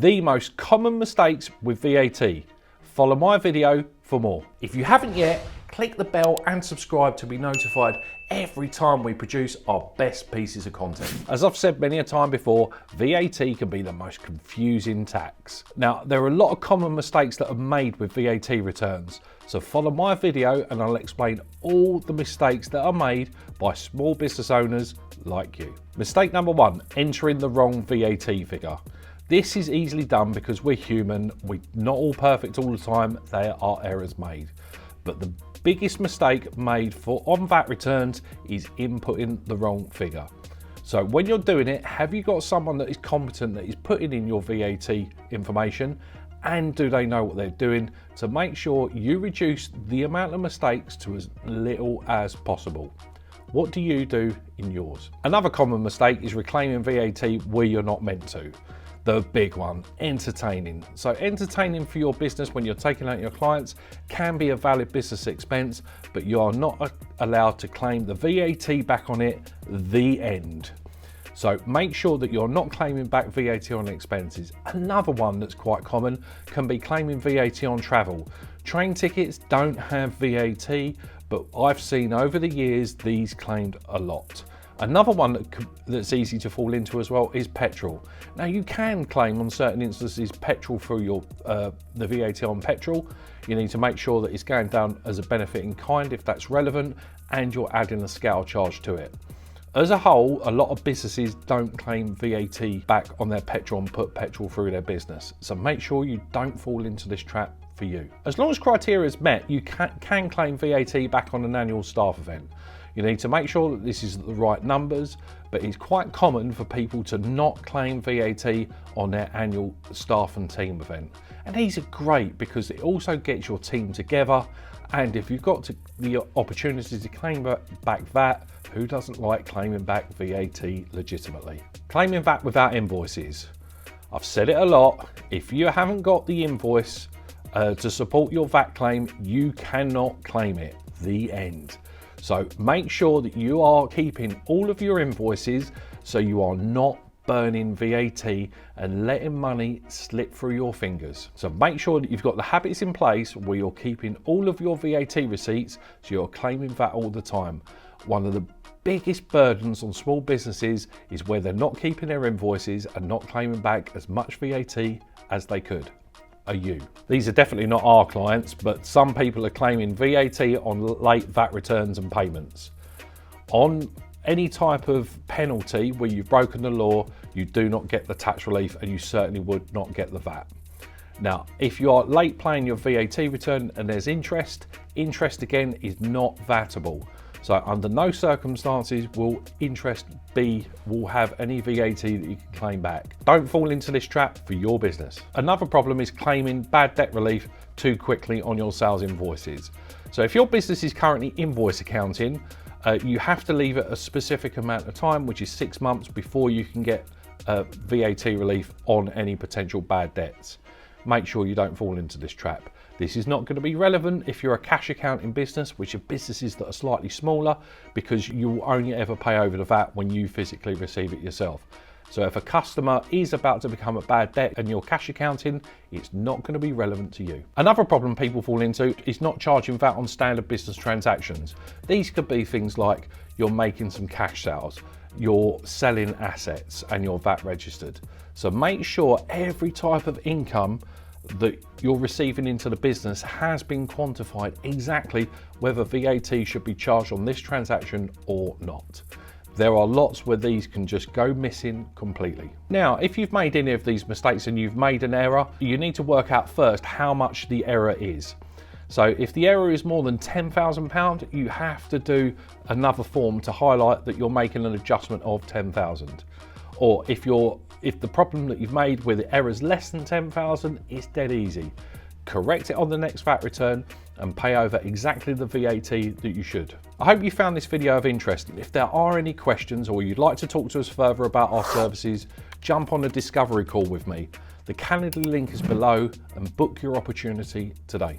the most common mistakes with VAT. Follow my video for more. If you haven't yet, click the bell and subscribe to be notified every time we produce our best pieces of content. As I've said many a time before, VAT can be the most confusing tax. Now, there are a lot of common mistakes that are made with VAT returns. So follow my video and I'll explain all the mistakes that are made by small business owners like you. Mistake number one, entering the wrong VAT figure. This is easily done because we're human. We're not all perfect all the time. There are errors made. But the biggest mistake made on VAT returns is inputting the wrong figure. So when you're doing it, have you got someone that is competent that is putting in your VAT information, and do they know what they're doing to make sure you reduce the amount of mistakes to as little as possible? What do you do in yours? Another common mistake is reclaiming VAT where you're not meant to. The big one, entertaining. So entertaining for your business when you're taking out your clients can be a valid business expense, but you are not allowed to claim the VAT back on it, the end. So make sure that you're not claiming back VAT on expenses. Another one that's quite common can be claiming VAT on travel. Train tickets don't have VAT, but I've seen over the years these claimed a lot. Another one that's easy to fall into as well is petrol. Now you can claim on certain instances petrol for your the VAT on petrol. You need to make sure that it's going down as a benefit in kind if that's relevant, and you're adding a scale charge to it. As a whole, a lot of businesses don't claim VAT back on their petrol and put petrol through their business. So make sure you don't fall into this trap for you. As long as criteria is met, you can claim VAT back on an annual staff event. You need to make sure that this is the right numbers, but it's quite common for people to not claim VAT on their annual staff and team event. And these are great because it also gets your team together, and if you've got the opportunity to claim back VAT, who doesn't like claiming back VAT legitimately? Claiming VAT without invoices. I've said it a lot, if you haven't got the invoice to support your VAT claim, you cannot claim it, the end. So make sure that you are keeping all of your invoices so you are not burning VAT and letting money slip through your fingers. So make sure that you've got the habits in place where you're keeping all of your VAT receipts so you're claiming VAT all the time. One of the biggest burdens on small businesses is where they're not keeping their invoices and not claiming back as much VAT as they could. Are you? These are definitely not our clients, but some people are claiming VAT on late VAT returns and payments. On any type of penalty where you've broken the law, you do not get the tax relief, and you certainly would not get the VAT. Now, if you are late paying your VAT return and there's interest again is not VATable. So under no circumstances will interest will have any VAT that you can claim back. Don't fall into this trap for your business. Another problem is claiming bad debt relief too quickly on your sales invoices. So if your business is currently invoice accounting, you have to leave it a specific amount of time, which is 6 months, before you can get VAT relief on any potential bad debts. Make sure you don't fall into this trap. This is not going to be relevant if you're a cash accounting business, which are businesses that are slightly smaller, because you will only ever pay over the VAT when you physically receive it yourself. So if a customer is about to become a bad debt and you're cash accounting, it's not going to be relevant to you. Another problem people fall into is not charging VAT on standard business transactions. These could be things like you're making some cash sales, you're selling assets, and you're VAT registered. So make sure every type of income that you're receiving into the business has been quantified exactly whether VAT should be charged on this transaction or not. There are lots where these can just go missing completely. Now, if you've made any of these mistakes and you've made an error, you need to work out first how much the error is. So if the error is more than £10,000, you have to do another form to highlight that you're making an adjustment of 10,000. Or if the problem that you've made where the error is less than 10,000, it's dead easy. Correct it on the next VAT return and pay over exactly the VAT that you should. I hope you found this video of interest. If there are any questions or you'd like to talk to us further about our services, jump on a discovery call with me. The Calendly link is below and book your opportunity today.